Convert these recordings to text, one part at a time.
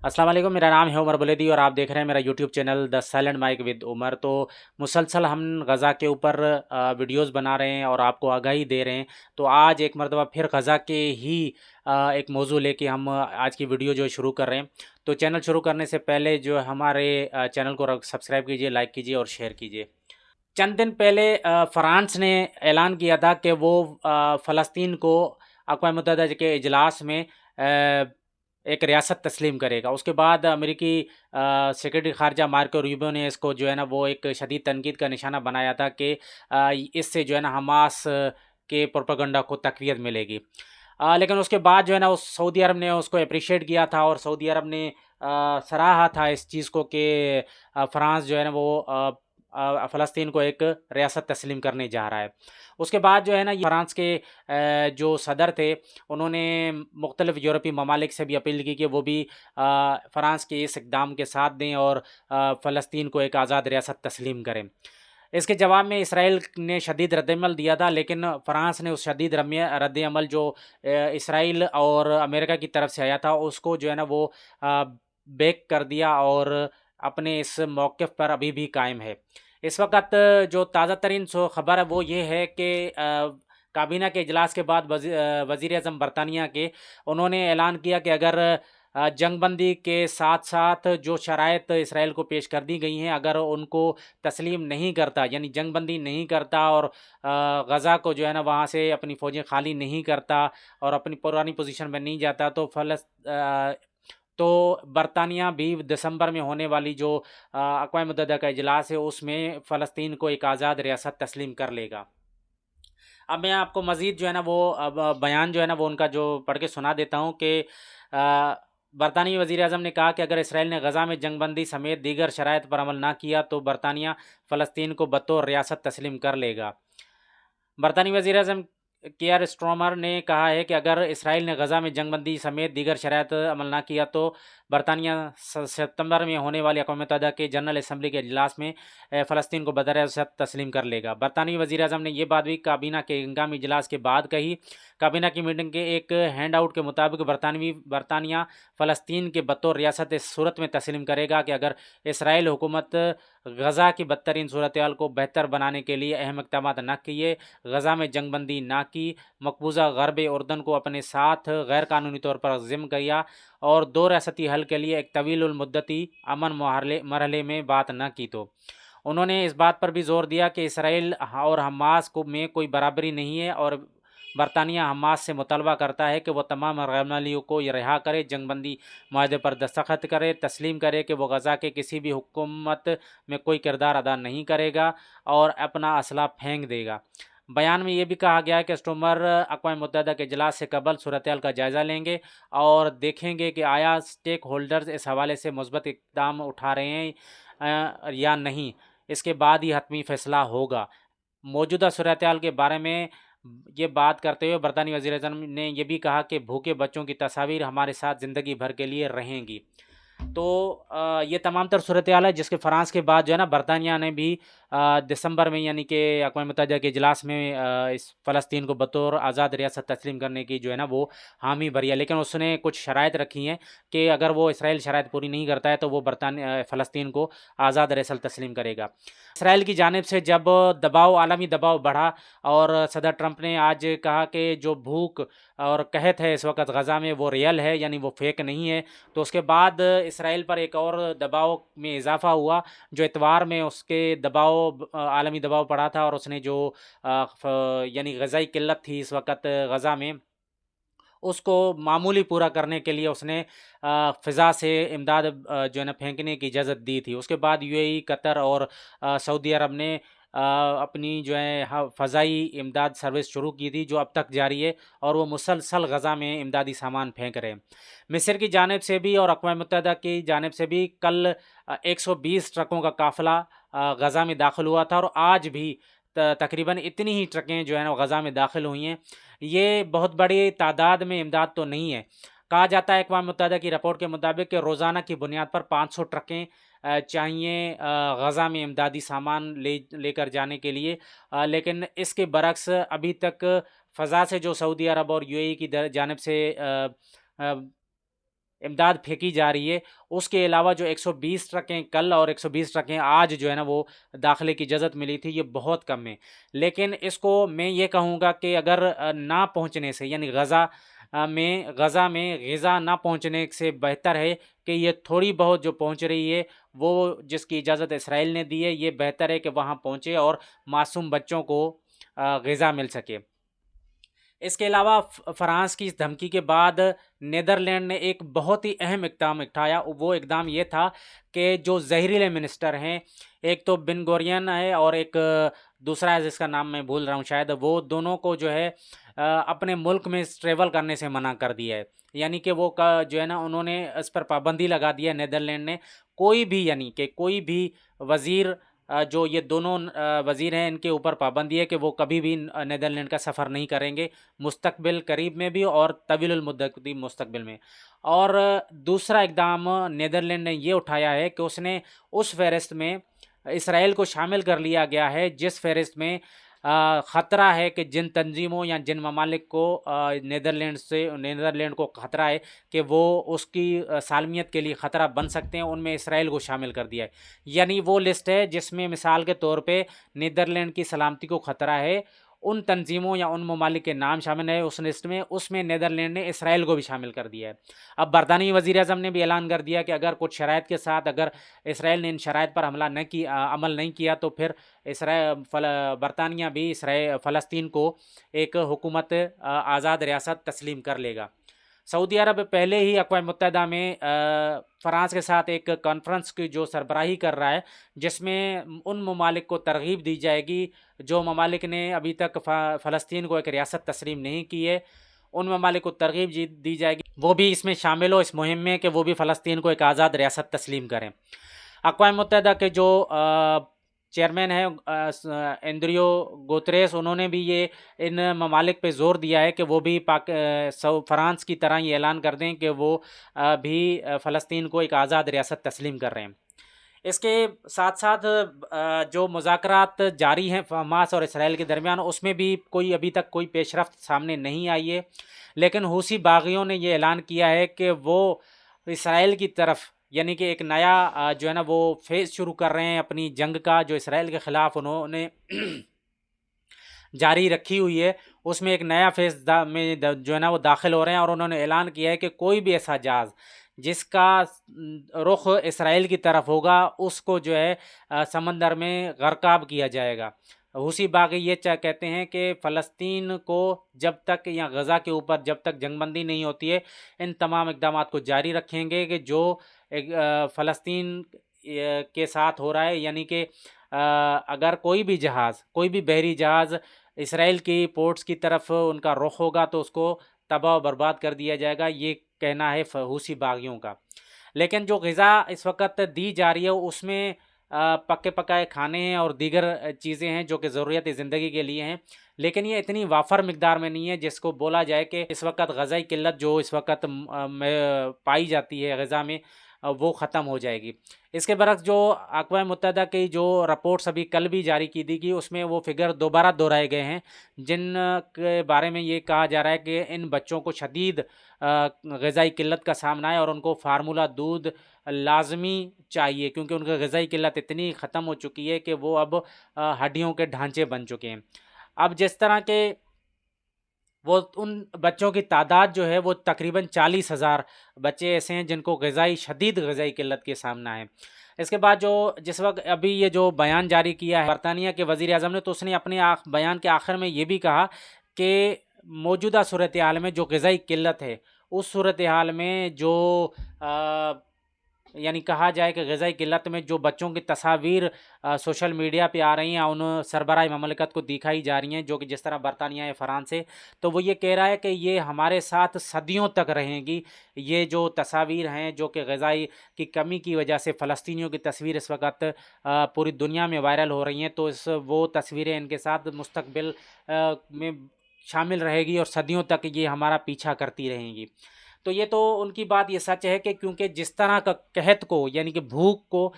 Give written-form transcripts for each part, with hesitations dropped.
अस्सलाम वालेकुम। मेरा नाम है उमर बुलेदी और आप देख रहे हैं मेरा YouTube channel the silent mic with Umar. तो मुसलसल हम गज़ा के ऊपर वीडियोस बना रहे हैं और आपको आगाही दे रहे हैं। तो आज एक मरतबा फिर गज़ा के ही एक मौजू लेके हम आज की वीडियो जो शुरू कर रहे हैं। तो चैनल शुरू करने से पहले जो हमारे चैनल को सब्सक्राइब कीजिए, लाइक कीजिए और शेयर कीजिए। चंद दिन पहले फ्रांस ने ऐलान किया था कि वो फ़लस्तीन को अक़वाम मुत्तहिदा के इजलास में एक रियासत तस्लीम करेगा। उसके बाद अमेरिकी सेक्रेटरी ख़ारजा मार्को रूबियो ने इसको जो है ना वो एक शदीद तनकीद का निशाना बनाया था कि इससे जो है ना हमास के प्रोपेगेंडा को तक़वियत मिलेगी। लेकिन उसके बाद जो है ना उस सऊदी अरब ने उसको अप्रिशिएट किया था और सऊदी अरब ने सराहा था इस चीज़ को कि फ्रांस जो है ना वो फ़लस्तीन को एक रियासत तस्लीम करने जा रहा है। उसके बाद जो है ना फ्रांस के जो सदर थे उन्होंने मुख्तलिफ़ यूरोपीय ममालिक से भी अपील की कि वो भी फ्रांस के इस इक़दाम के साथ दें और फ़लस्तीन को एक आज़ाद रियासत तस्लीम करें। इसके जवाब में इसराइल ने शदीद रद्दअमल दिया था, लेकिन फ्रांस ने उस शदीद रद्दअमल जो इसराइल और अमेरिका की तरफ से आया था उसको जो है ना वो बैक कर दिया और अपने इस मौक़िफ़ पर अभी भी कायम है। इस वक़्त जो ताज़ा तरीन ख़बर है वो ये है कि काबीना के इजलास के बाद वज़ीर-ए-आज़म बरतानिया के उन्होंने ऐलान किया कि अगर जंगबंदी के साथ साथ जो शराइत इसराइल को पेश कर दी गई हैं अगर उनको तस्लीम नहीं करता, यानी जंगबंदी नहीं करता और गज़ा को जो है ना वहाँ से अपनी फ़ौजें खाली नहीं करता और अपनी पुरानी पोजीशन में नहीं जाता तो बरतानिया भी दिसंबर में होने वाली जो अक़वाम मुत्तहिदा का इजलास है उसमें फ़लस्तीन को एक आज़ाद रियासत तस्लीम कर लेगा। अब मैं आपको मज़ीद जो है ना वो बयान जो है ना वो उनका जो पढ़ के सुना देता हूँ कि बरतानी वज़ीर-ए-आज़म ने कहा कि अगर इसराइल ने गज़ा में जंगबंदी समेत दीगर शराइत पर अमल ना किया तो बरतानिया फ़लस्तीन को बतौर रियासत तस्लीम कर लेगा। बरतानी वज़ीर-ए-आज़म कियर स्टारमर ने कहा है कि अगर इसराइल ने गज़ा में जंगबंदी समेत दीगर शराइत अमल ना किया तो बरतानिया सितंबर में होने वाली अक़वाम मुत्तहिदा के जनरल असम्बली के इजलास में फ़लस्तीन को बतौर रियासत तस्लीम कर लेगा। बरतानी वज़ीर-ए-आज़म ने यह बात भी काबीना के हंगामी इजलास के बाद कही। काबीना की मीटिंग के एक हैंड आउट के मुताबिक बरतानिया फ़लस्तीन के बतौर रियासत इस सूरत में तस्लीम करेगा कि अगर इसराइल हुकूमत गज़ा की बदतरीन सूरत-ए-हाल को बेहतर बनाने के लिए अहम इक़दामात न किए, गज़ा में जंगबंदी ना की, मकबूजा ग़र्ब उर्दन को अपने साथ गैर कानूनी तौर पर ज़िम्म किया और दो रियासती हल के लिए एक तवील मुद्दती अमन मरहले में बात न की तो उन्होंने इस बात पर भी ज़ोर दिया कि इसराइल और हमास को में कोई बराबरी नहीं है और बरतानिया हमास से मुतालबा करता है कि वह तमाम गैरमालियों को रिहा करे, जंगबंदी माहदे पर दस्तखत करे, तस्लीम करे कि वह गज़ा के किसी भी हुकूमत में कोई किरदार अदा नहीं करेगा और अपना असला फेंक देगा। बयान में ये भी कहा गया है कि स्टारमर अक़वाम मुत्तहिदा के इजलास से कबल सूरत-ए-हाल का जायज़ा लेंगे और देखेंगे कि आया स्टेक होल्डर्स इस हवाले से मुस्बत इक़दाम उठा रहे हैं या नहीं। इसके बाद ही हतमी फ़ैसला होगा। मौजूदा सूरत-ए-हाल के बारे में ये बात करते हुए बरतानी वज़ीर-ए-आज़म ने यह भी कहा कि भूखे बच्चों की तस्वीर हमारे साथ ज़िंदगी भर के लिए रहेंगी। तो ये तमाम तर सूरत-ए-हाल है जिसके फ्रांस के बाद जो है ना बरतानिया ने भी दिसंबर में यानी कि अक़वाम मुत्तहिदा के इजलास में इस फ़लस्तीन को बतौर आज़ाद रियासत तस्लीम करने की जो है ना वो हामी भरी है, लेकिन उसने कुछ शराइत रखी हैं कि अगर वो इसराइल शराइत पूरी नहीं करता है तो वो फ़लस्तीन को आज़ाद रियासत तस्लीम करेगा। इसराइल की जानिब से जब दबाव आलमी दबाव बढ़ा और सदर ट्रंप ने आज कहा कि जो भूख और कहत है इस वक्त गज़ा में वो रियल है, यानी वो फेक नहीं है, तो उसके बाद इसराइल पर एक और दबाव में इजाफ़ा हुआ जो इतवार में उसके आलमी दबाव पड़ा था और उसने जो यानी ग़ज़ाई किल्लत थी इस वक्त गज़ा में उसको मामूली पूरा करने के लिए उसने फ़िज़ा से इमदाद जो है ना फेंकने की इजाज़त दी थी। उसके बाद यूएई, कतर और सऊदी अरब ने अपनी जो है फ़ज़ाई इमदाद सर्विस शुरू की थी जो अब तक जारी है और वो मुसलसल गज़ा में इमदादी सामान फेंक रहे हैं। मिस्र की जानिब से भी और अक़वाम मुत्तहिदा की जानिब से भी कल 120 ट्रकों का काफ़िला गज़ा में दाखिल हुआ था और आज भी तकरीबन इतनी ही ट्रकें जो है ना गज़ा में दाखिल हुई हैं। ये बहुत बड़ी तादाद में इमदाद तो नहीं है। कहा जाता है अक़वाम मुत्तहिदा की रिपोर्ट के मुताबिक कि रोज़ाना की बुनियाद पर 500 ट्रकें चाहिए गज़ा में इमदादी सामान लेकर जाने के लिए, लेकिन इसके बरक्स अभी तक फ़ज़ा से जो सऊदी अरब और यूएई की जानिब से इमदाद फेंकी जा रही है। उसके अलावा जो 120 ट्रकें कल और 120 ट्रकें आज जो है ना वो दाखिले की इजाज़त मिली थी, ये बहुत कम है। लेकिन इसको मैं ये कहूँगा कि अगर ना पहुँचने से, यानी गज़ा में ग़िज़ा ना पहुँचने से बेहतर है कि ये थोड़ी बहुत जो पहुँच रही है वो जिसकी इजाज़त इसराइल ने दी है, ये बेहतर है कि वहाँ पहुँचे और मासूम बच्चों को ग़िज़ा मिल सके। इसके अलावा फ्रांस की इस धमकी के बाद नीदरलैंड ने एक बहुत ही अहम इक़दाम उठाया। वो इक़दाम ये था कि जो ज़हरीले मिनिस्टर हैं, एक तो बेन गुरियन है और एक दूसरा है जिसका नाम मैं भूल रहा हूँ शायद, वो दोनों को जो है अपने मुल्क में ट्रेवल करने से मना कर दिया है। यानी कि वो जो है ना उन्होंने इस पर पाबंदी लगा दी है नीदरलैंड ने। कोई भी, यानी कि कोई भी वज़ीर, जो ये दोनों वज़ीर हैं, इनके ऊपर पाबंदी है कि वो कभी भी नीदरलैंड का सफ़र नहीं करेंगे, मुस्तकबिल करीब में भी और तवीलुल मुद्दती मुस्तकबिल में। और दूसरा इक़दाम नीदरलैंड ने ये उठाया है कि उसने उस फ़हरिस्त में इसराइल को शामिल कर लिया गया है जिस फ़हरिस्त में ख़तरा है कि जिन तंजीमों या जिन ममालिक को नीदरलैंड को ख़तरा है कि वो उसकी सालमियत के लिए ख़तरा बन सकते हैं, उनमें इसराइल को शामिल कर दिया है। यानी वो लिस्ट है जिसमें मिसाल के तौर पे नीदरलैंड की सलामती को ख़तरा है, उन तंजीमों या उन ममालिक के नाम शामिल है उस लिस्ट में, उसमें नीदरलैंड ने इसराइल को भी शामिल कर दिया है। अब बरतानी वज़ीर आज़म ने भी ऐलान कर दिया कि अगर कुछ शराइत के साथ अगर इसराइल ने इन शराइत पर अमल नहीं किया तो फिर बरतानिया भी फ़लस्तीन को एक हुकूमत आज़ाद रियासत तस्लीम कर लेगा। सऊदी अरब पहले ही अक़वाम मुत्तहिदा में फ़रांस के साथ एक कॉन्फ्रेंस की जो सरबराही कर रहा है, जिसमें उन ममालिक को तरग़ीब दी जाएगी जो ममालिक ने अभी तक फ़लस्तीन को एक रियासत तस्लीम नहीं की है, उन ममालिक को तरग़ीब दी जाएगी वो भी इसमें शामिल हो इस मुहिम में कि वो भी फ़लस्तीन को एक आज़ाद रियासत तस्लीम करें। अक़वाम मुत्तहिदा के जो चेयरमैन है एंड्रियो गुतेरेस, उन्होंने भी ये इन ममालिक पे ज़ोर दिया है कि वो भी फ़रांस की तरह ये ऐलान कर दें कि वो भी फ़लस्तीन को एक आज़ाद रियासत तस्लीम कर रहे हैं। इसके साथ साथ जो मुज़ाकरात जारी हैं हमास और इसराइल के दरमियान, उसमें भी अभी तक कोई पेशरफ्त सामने नहीं आई है। लेकिन हूसी बागियों ने ये ऐलान किया है कि वो इसराइल की तरफ, यानी कि एक नया जो है ना वो फेज़ शुरू कर रहे हैं अपनी जंग का, जो इसराइल के ख़िलाफ़ उन्होंने जारी रखी हुई है, उसमें एक नया फेज़ में जो है ना वो दाखिल हो रहे हैं। और उन्होंने ऐलान किया है कि कोई भी ऐसा जहाज़ जिसका रुख इसराइल की तरफ होगा उसको जो है समंदर में गर्काब किया जाएगा। हूसी बागी ये कहते हैं कि फ़लस्तीन को जब तक, या गज़ा के ऊपर जब तक जंगबंदी नहीं होती है, इन तमाम इक़दामात को जारी रखेंगे कि जो फ़लस्तीन के साथ हो रहा है। यानी कि अगर कोई भी जहाज़, कोई भी बहरी जहाज़ इसराइल की पोर्ट्स की तरफ उनका रुख होगा तो उसको तबाह बर्बाद कर दिया जाएगा, ये कहना है हूसी बागियों का। लेकिन जो ग़िज़ा इस वक्त दी जा रही है उसमें पके पकाए खाने हैं और दीगर चीज़ें हैं जो कि ज़रूरियत ज़िंदगी के लिए हैं, लेकिन ये इतनी वाफर मिकदार में नहीं है जिसको बोला जाए कि इस वक्त ग़ज़ाई किल्लत जो इस वक्त पाई जाती है ग़ज़ा में वो ख़त्म हो जाएगी। इसके बरक्स जो अक़वाम मुत्तहिदा की जो रिपोर्ट्स अभी कल भी जारी की थी कि उसमें वो फिगर दोबारा दोहराए गए हैं, जिन के बारे में ये कहा जा रहा है कि इन बच्चों को शदीद ग़िज़ाई किल्लत का सामना है और उनको फार्मूला दूध लाज़मी चाहिए, क्योंकि उनकी ग़िज़ाई किल्लत इतनी ख़त्म हो चुकी है कि वो अब हड्डियों के ढांचे बन चुके हैं। अब जिस तरह के वो उन बच्चों की तादाद जो है वो तकरीबन 40,000 बच्चे ऐसे हैं जिनको शदीद ग़िज़ाई किल्लत के सामना है। इसके बाद जो जिस वक्त अभी ये जो बयान जारी किया है बरतानिया के वज़ीर आज़म ने, तो उसने अपने बयान के आखिर में ये भी कहा कि मौजूदा सूरत हाल में जो ग़िज़ाई किल्लत है, उस सूरत हाल में जो यानी कहा जाए कि ग़िज़ाई किल्लत में जो बच्चों की तस्वीर सोशल मीडिया पे आ रही हैं, उन सरबराह ममलकत को दिखाई जा रही हैं, जो कि जिस तरह बरतानिया या फ़रांस है, तो वो ये कह रहा है कि ये हमारे साथ सदियों तक रहेंगी। ये जो तस्वीर हैं जो कि ग़िज़ाई की कमी की वजह से फ़लस्तीनियों की तस्वीर इस वक्त पूरी दुनिया में वायरल हो रही हैं, तो वो तस्वीरें इनके साथ मुस्तक़बिल में शामिल रहेगी और सदियों तक ये हमारा पीछा करती रहेंगी। تو یہ تو ان کی بات یہ سچ ہے کہ کیونکہ جس طرح کا قحط کو یعنی کہ بھوک کو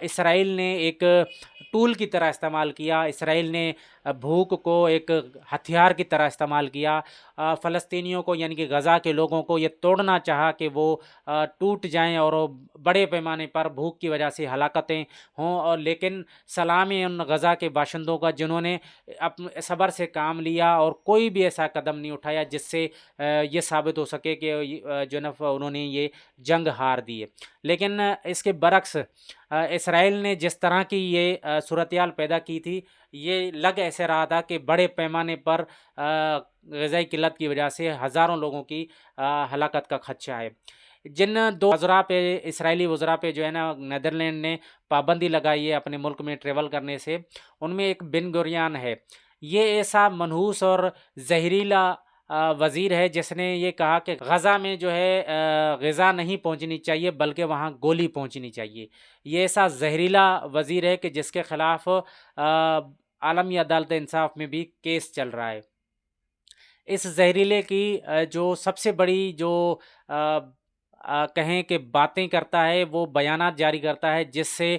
اسرائیل نے ایک ٹول کی طرح استعمال کیا، اسرائیل نے بھوک کو ایک ہتھیار کی طرح استعمال کیا، فلسطینیوں کو یعنی کہ غزہ کے لوگوں کو یہ توڑنا چاہا کہ وہ ٹوٹ جائیں اور بڑے پیمانے پر بھوک کی وجہ سے ہلاکتیں ہوں، اور لیکن سلام ان غزہ کے باشندوں کا جنہوں نے اپنے صبر سے کام لیا اور کوئی بھی ایسا قدم نہیں اٹھایا جس سے یہ ثابت ہو سکے کہ جو نا انہوں نے یہ جنگ ہار دی ہے۔ لیکن اس کے برعکس اسرائیل نے جس طرح کی یہ صورتحال پیدا کی تھی، یہ لگ ایسے رہا تھا کہ بڑے پیمانے پر غذائی قلت کی وجہ سے ہزاروں لوگوں کی ہلاکت کا خدشہ ہے۔ جن دو وزراء پہ اسرائیلی وزراء پہ جو ہے نا نیدرلینڈ نے پابندی لگائی ہے اپنے ملک میں ٹریول کرنے سے، ان میں ایک بن گوریان ہے۔ یہ ایسا منحوس اور زہریلا وزیر ہے جس نے یہ کہا کہ غزہ میں جو ہے غذا نہیں پہنچنی چاہیے بلکہ وہاں گولی پہنچنی چاہیے۔ یہ ایسا زہریلا وزیر ہے کہ جس کے خلاف عالمی عدالت انصاف میں بھی کیس چل رہا ہے۔ اس زہریلے کی جو سب سے بڑی جو کہیں کہ باتیں کرتا ہے، وہ بیانات جاری کرتا ہے جس سے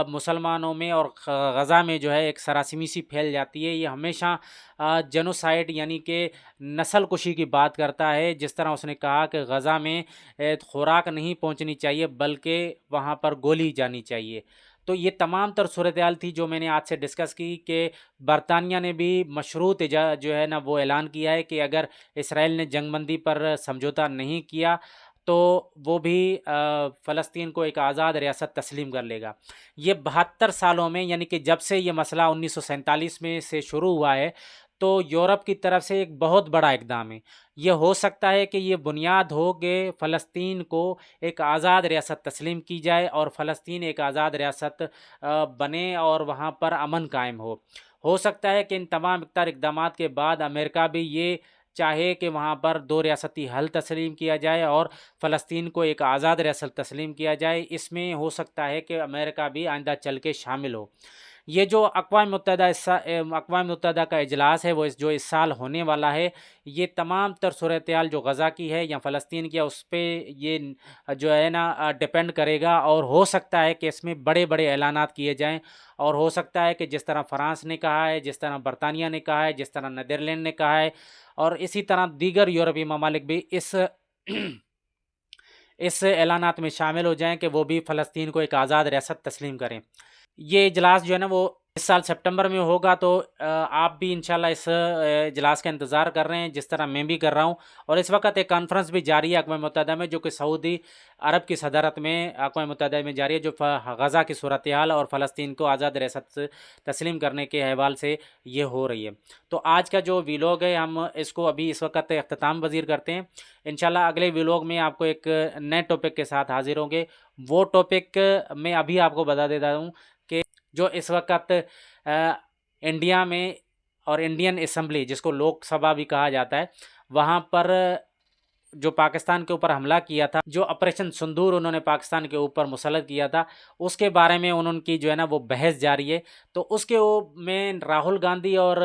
مسلمانوں میں اور غزہ میں جو ہے ایک سراسیمی سی پھیل جاتی ہے۔ یہ ہمیشہ جنوسائیڈ یعنی کہ نسل کشی کی بات کرتا ہے، جس طرح اس نے کہا کہ غزہ میں خوراک نہیں پہنچنی چاہیے بلکہ وہاں پر گولی جانی چاہیے۔ تو یہ تمام تر صورتحال تھی جو میں نے آج سے ڈسکس کی کہ برطانیہ نے بھی مشروط جو ہے نا وہ اعلان کیا ہے کہ اگر اسرائیل نے جنگ بندی پر سمجھوتا نہیں کیا تو وہ بھی فلسطین کو ایک آزاد ریاست تسلیم کر لے گا۔ یہ 72 سالوں میں یعنی کہ جب سے یہ مسئلہ 1947 میں سے شروع ہوا ہے تو یورپ کی طرف سے ایک بہت بڑا اقدام ہے۔ یہ ہو سکتا ہے کہ یہ بنیاد ہو کہ فلسطین کو ایک آزاد ریاست تسلیم کی جائے اور فلسطین ایک آزاد ریاست بنے اور وہاں پر امن قائم ہو سکتا ہے کہ ان تمام اقدامات کے بعد امریکہ بھی یہ چاہے کہ وہاں پر 2 ریاستی حل تسلیم کیا جائے اور فلسطین کو ایک آزاد ریاست تسلیم کیا جائے۔ اس میں ہو سکتا ہے کہ امریکہ بھی آئندہ چل کے شامل ہو۔ یہ جو اقوام متحدہ کا اجلاس ہے وہ جو اس سال ہونے والا ہے، یہ تمام تر صورتحال جو غزہ کی ہے یا فلسطین کی ہے اس پہ یہ جو ہے نا ڈیپینڈ کرے گا، اور ہو سکتا ہے کہ اس میں بڑے بڑے اعلانات کیے جائیں، اور ہو سکتا ہے کہ جس طرح فرانس نے کہا ہے، جس طرح برطانیہ نے کہا ہے، جس طرح نیدرلینڈ نے کہا ہے، اور اسی طرح دیگر یورپی ممالک بھی اس اعلانات میں شامل ہو جائیں کہ وہ بھی فلسطین کو ایک آزاد ریاست تسلیم کریں۔ یہ اجلاس جو ہے نا وہ اس سال سپٹمبر میں ہوگا، تو آپ بھی انشاءاللہ اس اجلاس کا انتظار کر رہے ہیں جس طرح میں بھی کر رہا ہوں۔ اور اس وقت ایک کانفرنس بھی جاری ہے اقوام متحدہ میں جو کہ سعودی عرب کی صدارت میں اقوام متحدہ میں جاری ہے، جو غزہ کی صورتحال اور فلسطین کو آزاد ریاست تسلیم کرنے کے حوالے سے یہ ہو رہی ہے۔ تو آج کا جو ویلوگ ہے ہم اس کو ابھی اس وقت اختتام پذیر کرتے ہیں۔ انشاءاللہ اگلے ویلوگ میں آپ کو ایک نئے ٹاپک کے ساتھ حاضر ہوں گے۔ وہ ٹاپک میں ابھی آپ کو بتا دیتا ہوں کہ جو اس وقت انڈیا میں اور انڈین اسمبلی جس کو لوک سبھا بھی کہا جاتا ہے، وہاں پر جو پاکستان کے اوپر حملہ کیا تھا، جو آپریشن سندور انہوں نے پاکستان کے اوپر مسلط کیا تھا، اس کے بارے میں انہوں کی جو ہے نا وہ بحث جاری ہے۔ تو اس کے میں راہل گاندھی اور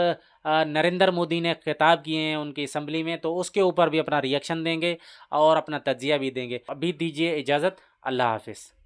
نریندر مودی نے خطاب کیے ہیں ان کی اسمبلی میں، تو اس کے اوپر بھی اپنا ریئیکشن دیں گے اور اپنا تجزیہ بھی دیں گے۔ ابھی دیجیے اجازت، اللہ حافظ۔